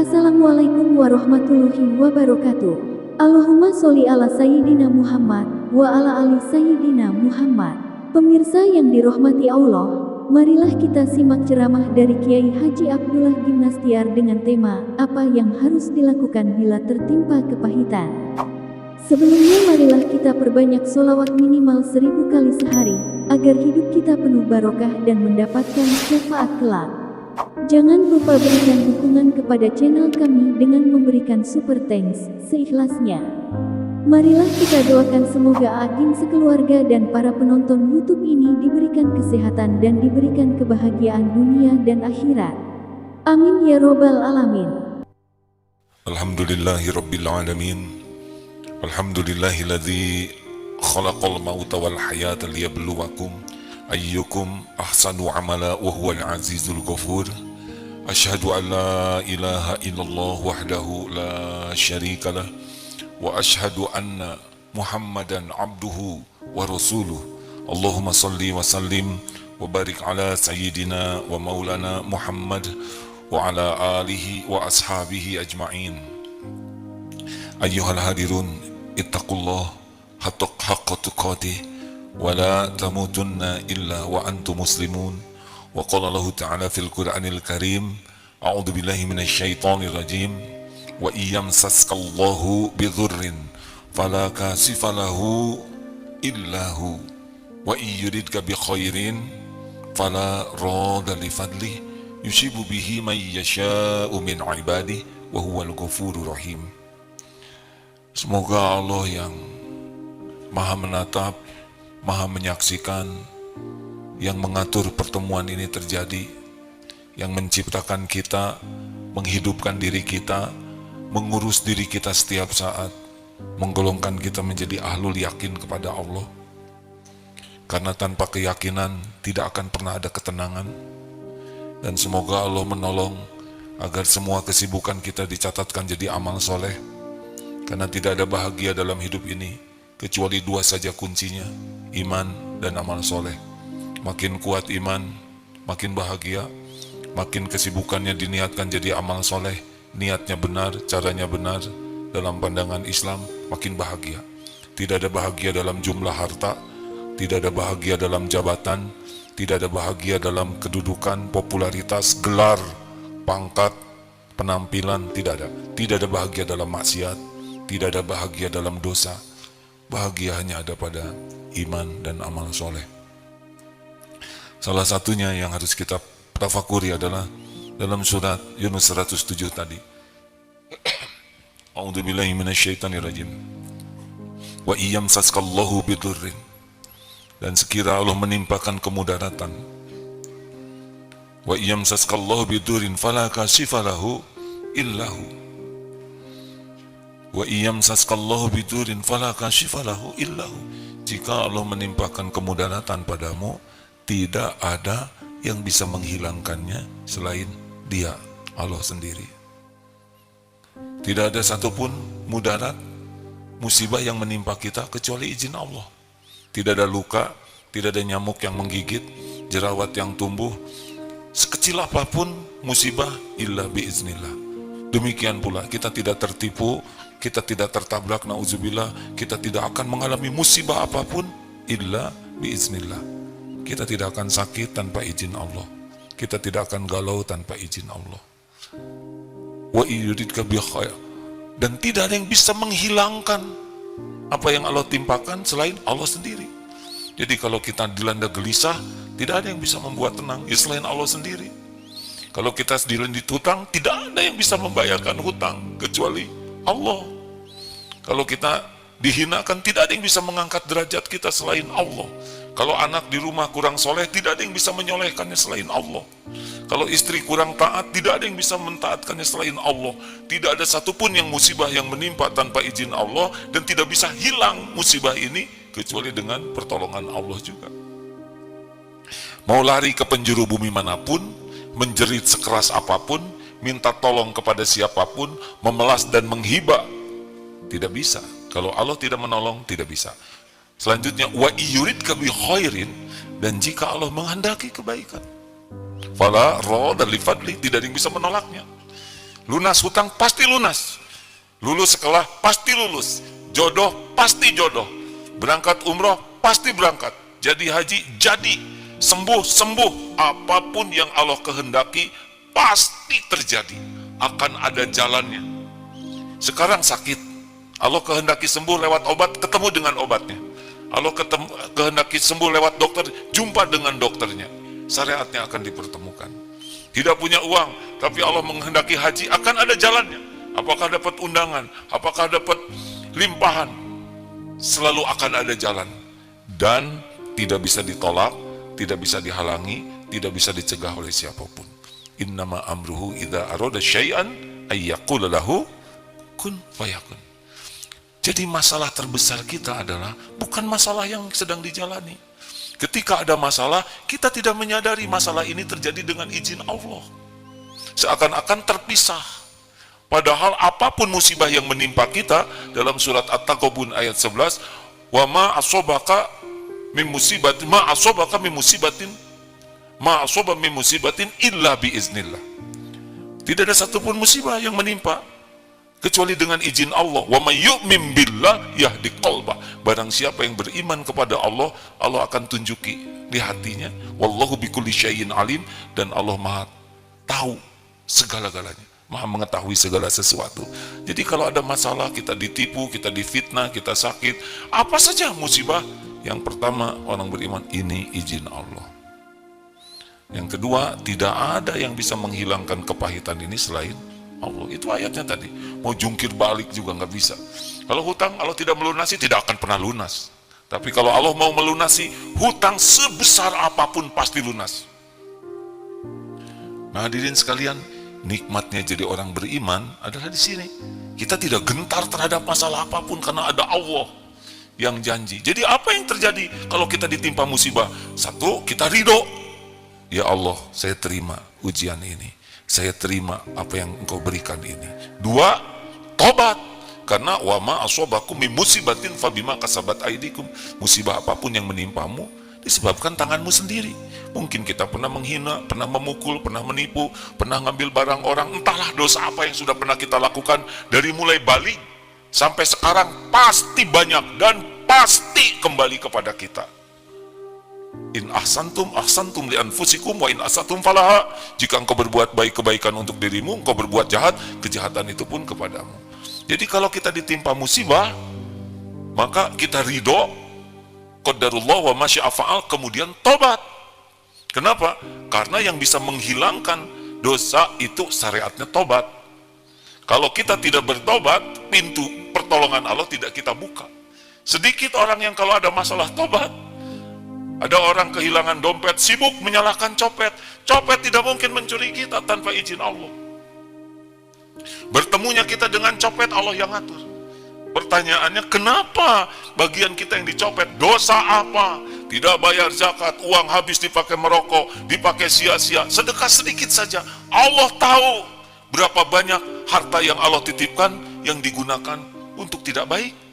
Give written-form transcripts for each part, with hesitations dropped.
Assalamualaikum warahmatullahi wabarakatuh. Allahumma sholli ala Sayyidina Muhammad wa ala ali Sayyidina Muhammad. Pemirsa yang dirahmati Allah, marilah kita simak ceramah dari Kiai Haji Abdullah Gimnastiar dengan tema apa yang harus dilakukan bila tertimpa kepahitan. Sebelumnya marilah kita perbanyak sholawat minimal 1000 kali sehari, agar hidup kita penuh barokah dan mendapatkan syafaat kelak. Jangan lupa berikan dukungan kepada channel kami dengan memberikan super thanks seikhlasnya. Marilah kita doakan semoga Agim sekeluarga dan para penonton YouTube ini diberikan kesehatan dan diberikan kebahagiaan dunia dan akhirat. Amin ya robbal alamin. Alhamdulillahi rabbil alamin. Alhamdulillahilladzi khalaqal mauta wal hayata liyabluwakum ayyukum ahsanu amala wa huwal azizul ghafur. Asyhadu an la ilaha illallah wahdahu la syarika lah wa asyhadu anna Muhammadan abduhu wa rasuluh. Allahumma salli wa sallim wa barik ala sayyidina wa maulana Muhammad wa ala alihi wa ashabihi ajma'in. Ayyuhal hadirun, ittaqullah haqqa tuqatih wa la tamutunna illa wa antum muslimun. Wa qala Allah ta'ala fil Qur'anil Karim, a'udzu billahi minasy syaithanir rajim, wa iyamsaskallahu bidhurrin fala kashifa lahu illa hu wa iyuridka bi khairin fala radda li fadli yusibu bihi man yasha'u min ibadihi wa huwal ghafurur rahim. Semoga Allah yang Maha menatap, Maha menyaksikan, yang mengatur pertemuan ini terjadi, yang menciptakan kita, menghidupkan diri kita, mengurus diri kita setiap saat, menggolongkan kita menjadi ahlul yakin kepada Allah. Karena tanpa keyakinan tidak akan pernah ada ketenangan. Dan semoga Allah menolong agar semua kesibukan kita dicatatkan jadi amal soleh. Karena tidak ada bahagia dalam hidup ini kecuali dua saja kuncinya, iman dan amal soleh. Makin kuat iman, makin bahagia. Makin kesibukannya diniatkan jadi amal soleh, niatnya benar, caranya benar dalam pandangan Islam, makin bahagia. Tidak ada bahagia dalam jumlah harta, tidak ada bahagia dalam jabatan, tidak ada bahagia dalam kedudukan, popularitas, gelar, pangkat, penampilan, tidak ada. Tidak ada bahagia dalam maksiat, tidak ada bahagia dalam dosa. Bahagia hanya ada pada iman dan amal soleh. Salah satunya yang harus kita tafakuri adalah dalam surat Yunus 107 tadi. A'udzubillahi minasyaitonirrajim. Wa iyamsaskallahu bidurrin. Dan sekira Allah menimpakan kemudaratan. Wa iyamsaskallahu bidurrin fala kashifa lahu illahu. Wa iyamsaskallahu bidurrin fala kashifa lahu illahu. Jika Allah menimpakan kemudaratan padamu, tidak ada yang bisa menghilangkannya selain Dia, Allah sendiri. Tidak ada satupun mudarat, musibah yang menimpa kita kecuali izin Allah. Tidak ada luka, tidak ada nyamuk yang menggigit, jerawat yang tumbuh, sekecil apapun musibah illa biiznillah. Demikian pula kita tidak tertipu, kita tidak tertabrak, na'udzubillah, kita tidak akan mengalami musibah apapun illa biiznillah. Kita tidak akan sakit tanpa izin Allah. Kita tidak akan galau tanpa izin Allah. Wa iyuridka bi khair. Dan tidak ada yang bisa menghilangkan apa yang Allah timpakan selain Allah sendiri. Jadi kalau kita dilanda gelisah, tidak ada yang bisa membuat tenang selain Allah sendiri. Kalau kita dilanda hutang, tidak ada yang bisa membayarkan hutang kecuali Allah. Kalau kita dihinakan, tidak ada yang bisa mengangkat derajat kita selain Allah. Kalau anak di rumah kurang soleh, tidak ada yang bisa menyolehkannya selain Allah. Kalau istri kurang taat, tidak ada yang bisa mentaatkannya selain Allah. Tidak ada satupun yang musibah yang menimpa tanpa izin Allah, dan tidak bisa hilang musibah ini kecuali dengan pertolongan Allah juga. Mau lari ke penjuru bumi manapun, menjerit sekeras apapun, minta tolong kepada siapapun, memelas dan menghibah, tidak bisa. Kalau Allah tidak menolong, tidak bisa. Selanjutnya, wa iyuridka bi khairin, dan jika Allah menghendaki kebaikan, fala radda li fadli, tidak ada yang bisa menolaknya. Lunas hutang pasti lunas. Lulus sekolah pasti lulus. Jodoh pasti jodoh. Berangkat umroh pasti berangkat. Jadi haji jadi. Sembuh. Apapun yang Allah kehendaki pasti terjadi. Akan ada jalannya. Sekarang sakit, Allah kehendaki sembuh lewat obat, ketemu dengan obatnya. Allah kehendaki sembuh lewat dokter, jumpa dengan dokternya. Syariatnya akan dipertemukan. Tidak punya uang, tapi Allah menghendaki haji, akan ada jalannya. Apakah dapat undangan, apakah dapat limpahan, selalu akan ada jalan. Dan tidak bisa ditolak, tidak bisa dihalangi, tidak bisa dicegah oleh siapapun. Innama amruhu idza arada syai'an ayyaqula lahu kun fayakun. Jadi masalah terbesar kita adalah bukan masalah yang sedang dijalani. Ketika ada masalah, kita tidak menyadari masalah ini terjadi dengan izin Allah. Seakan-akan terpisah. Padahal apapun musibah yang menimpa kita, dalam surat At-Taghabun ayat 11, wa ma asobaka min musibatin illa biiznillah. Tidak ada satupun musibah yang menimpa kecuali dengan izin Allah. Wa may yu'min billah yahdi qalbah. Barang siapa yang beriman kepada Allah, Allah akan tunjuki di hatinya. Wallahu bikulli syai'in alim, dan Allah Maha tahu segala-galanya, Maha mengetahui segala sesuatu. Jadi kalau ada masalah, kita ditipu, kita difitnah, kita sakit, apa saja musibah, yang pertama orang beriman, ini izin Allah. Yang kedua, tidak ada yang bisa menghilangkan kepahitan ini selain Allah. Itu ayatnya tadi. Mau jungkir balik juga nggak bisa. Kalau hutang Allah tidak melunasi, tidak akan pernah lunas. Tapi kalau Allah mau melunasi, hutang sebesar apapun pasti lunas. Nah, hadirin sekalian, nikmatnya jadi orang beriman adalah di sini. Kita tidak gentar terhadap masalah apapun karena ada Allah yang janji. Jadi apa yang terjadi kalau kita ditimpa musibah? Satu, kita ridho. Ya Allah, saya terima ujian ini. Saya terima apa yang engkau berikan ini. Dua, tobat. Karena wa ma asobakum min musibatin fabima kasabat aidikum. Musibah apapun yang menimpamu disebabkan tanganmu sendiri. Mungkin kita pernah menghina, pernah memukul, pernah menipu, pernah ngambil barang orang. Entahlah dosa apa yang sudah pernah kita lakukan. Dari mulai balik sampai sekarang pasti banyak dan pasti kembali kepada kita. In ahsantum li anfusikum wa in asatum falaha. Jika engkau berbuat baik, kebaikan untuk dirimu, engkau berbuat jahat, kejahatan itu pun kepadamu. Jadi kalau kita ditimpa musibah, maka kita ridho, qadarullah wa ma syaa fa'al, kemudian tobat. Kenapa? Karena yang bisa menghilangkan dosa itu syariatnya tobat. Kalau kita tidak bertobat, pintu pertolongan Allah tidak kita buka. Sedikit orang yang kalau ada masalah tobat. Ada orang kehilangan dompet, sibuk menyalahkan copet. Copet tidak mungkin mencuri kita tanpa izin Allah. Bertemunya kita dengan copet, Allah yang ngatur. Pertanyaannya, kenapa bagian kita yang dicopet? Dosa apa? Tidak bayar zakat, uang habis dipakai merokok, dipakai sia-sia, sedekah sedikit saja. Allah tahu berapa banyak harta yang Allah titipkan yang digunakan untuk tidak baik.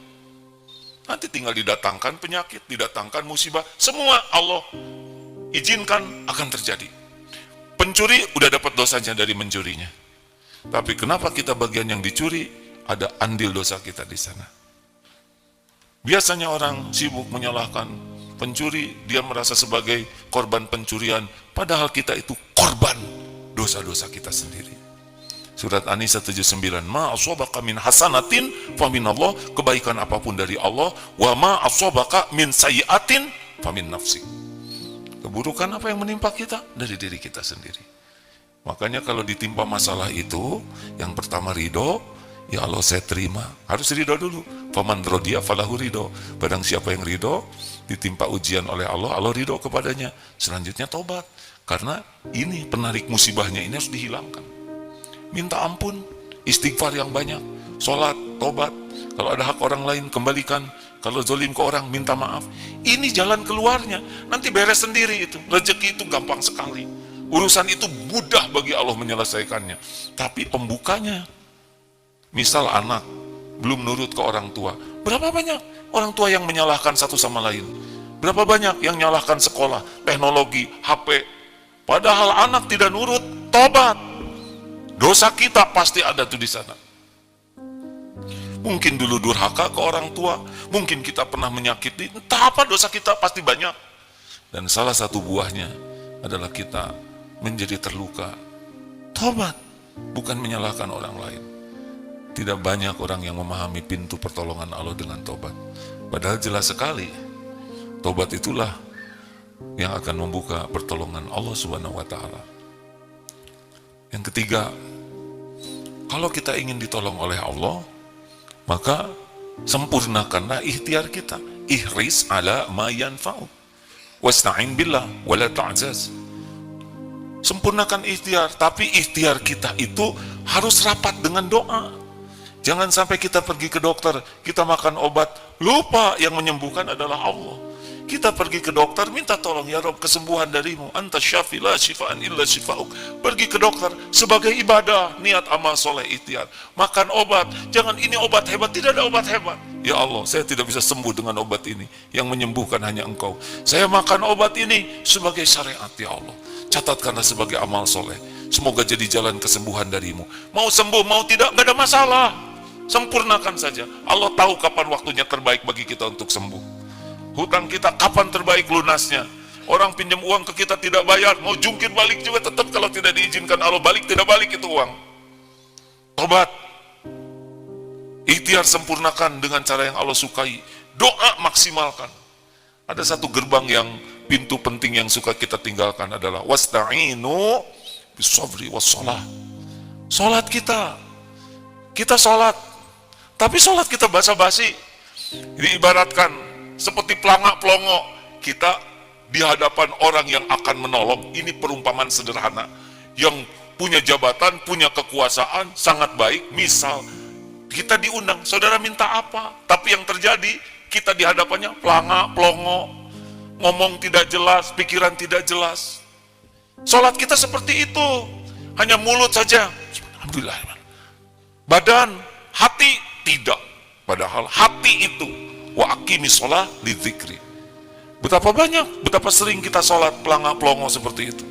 Nanti tinggal didatangkan penyakit, didatangkan musibah, semua Allah izinkan akan terjadi. Pencuri udah dapat dosanya dari mencurinya. Tapi kenapa kita bagian yang dicuri, ada andil dosa kita di sana. Biasanya orang sibuk menyalahkan pencuri, dia merasa sebagai korban pencurian, padahal kita itu korban dosa-dosa kita sendiri. Surat An-Nisa 79, ma aswabaka min hasanatin fa minallah, kebaikan apapun dari Allah, wa ma aswabaka min sayyiatin fa min nafsik. Keburukan apa yang menimpa kita dari diri kita sendiri. Makanya kalau ditimpa masalah itu, yang pertama ridho, ya Allah saya terima. Harus ridho dulu. Faman rodiya falahu ridho. Barang siapa yang ridho, ditimpa ujian oleh Allah, Allah ridho kepadanya. Selanjutnya tobat. Karena ini penarik musibahnya ini harus dihilangkan. Minta ampun, istighfar yang banyak, sholat, tobat. Kalau ada hak orang lain, kembalikan. Kalau zolim ke orang, minta maaf. Ini jalan keluarnya. Nanti beres sendiri itu. Rezeki itu gampang sekali. Urusan itu mudah bagi Allah menyelesaikannya. Tapi pembukanya, misal anak belum nurut ke orang tua. Berapa banyak orang tua yang menyalahkan satu sama lain? Berapa banyak yang menyalahkan sekolah, teknologi, HP. Padahal anak tidak nurut, tobat. Dosa kita pasti ada tuh di sana. Mungkin dulu durhaka ke orang tua, mungkin kita pernah menyakiti, entah apa dosa kita pasti banyak. Dan salah satu buahnya adalah kita menjadi terluka. Tobat, bukan menyalahkan orang lain. Tidak banyak orang yang memahami pintu pertolongan Allah dengan tobat. Padahal jelas sekali, tobat itulah yang akan membuka pertolongan Allah Subhanahu wa Ta'ala. Yang ketiga, kalau kita ingin ditolong oleh Allah, maka sempurnakanlah ikhtiar kita. Ihris ala ma yanfa'u wasta'in billah wala ta'jaz. Sempurnakan ikhtiar, tapi ikhtiar kita itu harus rapat dengan doa. Jangan sampai kita pergi ke dokter, kita makan obat, lupa yang menyembuhkan adalah Allah. Kita pergi ke dokter, minta tolong, ya Rob, kesembuhan darimu. Anta syafi la syifaan illa syifa'uk. Pergi ke dokter sebagai ibadah, niat amal soleh ikhtiar. Makan obat, jangan ini obat hebat, tidak ada obat hebat. Ya Allah, saya tidak bisa sembuh dengan obat ini. Yang menyembuhkan hanya Engkau. Saya makan obat ini sebagai syariat, ya Allah. Catatkanlah sebagai amal soleh. Semoga jadi jalan kesembuhan darimu. Mau sembuh, mau tidak, gak ada masalah. Sempurnakan saja. Allah tahu kapan waktunya terbaik bagi kita untuk sembuh. Hutang kita kapan terbaik lunasnya. Orang pinjam uang ke kita tidak bayar, mau jungkir balik juga tetap kalau tidak diizinkan Allah balik, tidak balik itu uang. Tobat. Ikhtiar sempurnakan dengan cara yang Allah sukai. Doa maksimalkan. Ada satu gerbang yang pintu penting yang suka kita tinggalkan adalah wasta'inu bisabri wassalah. Salat kita salat, tapi salat kita basa-basi. Diibaratkan seperti pelangak-pelongo, kita di hadapan orang yang akan menolong. Ini perumpamaan sederhana. Yang punya jabatan, punya kekuasaan, sangat baik. Misal, kita diundang, saudara minta apa? Tapi yang terjadi, kita di hadapannya pelangak-pelongo, ngomong tidak jelas, pikiran tidak jelas. Salat kita seperti itu, hanya mulut saja. Alhamdulillah. Badan, hati tidak. Padahal hati itu wa aqimis shalah lidzikri. Betapa banyak, betapa sering kita sholat pelangak-pelongo seperti itu.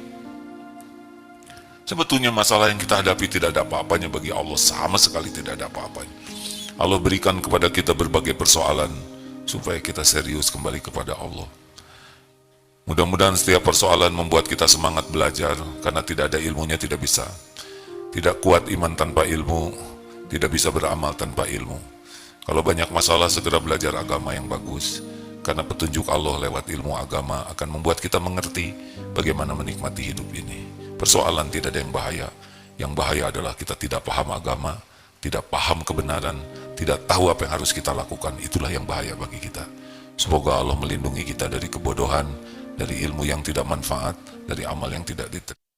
Sebetulnya masalah yang kita hadapi tidak ada apa-apanya bagi Allah, sama sekali tidak ada apa-apanya. Allah berikan kepada kita berbagai persoalan supaya kita serius kembali kepada Allah. Mudah-mudahan setiap persoalan membuat kita semangat belajar, karena tidak ada ilmunya tidak bisa. Tidak kuat iman tanpa ilmu, tidak bisa beramal tanpa ilmu. Kalau banyak masalah, segera belajar agama yang bagus. Karena petunjuk Allah lewat ilmu agama akan membuat kita mengerti bagaimana menikmati hidup ini. Persoalan tidak ada yang bahaya. Yang bahaya adalah kita tidak paham agama, tidak paham kebenaran, tidak tahu apa yang harus kita lakukan. Itulah yang bahaya bagi kita. Semoga Allah melindungi kita dari kebodohan, dari ilmu yang tidak manfaat, dari amal yang tidak diterima.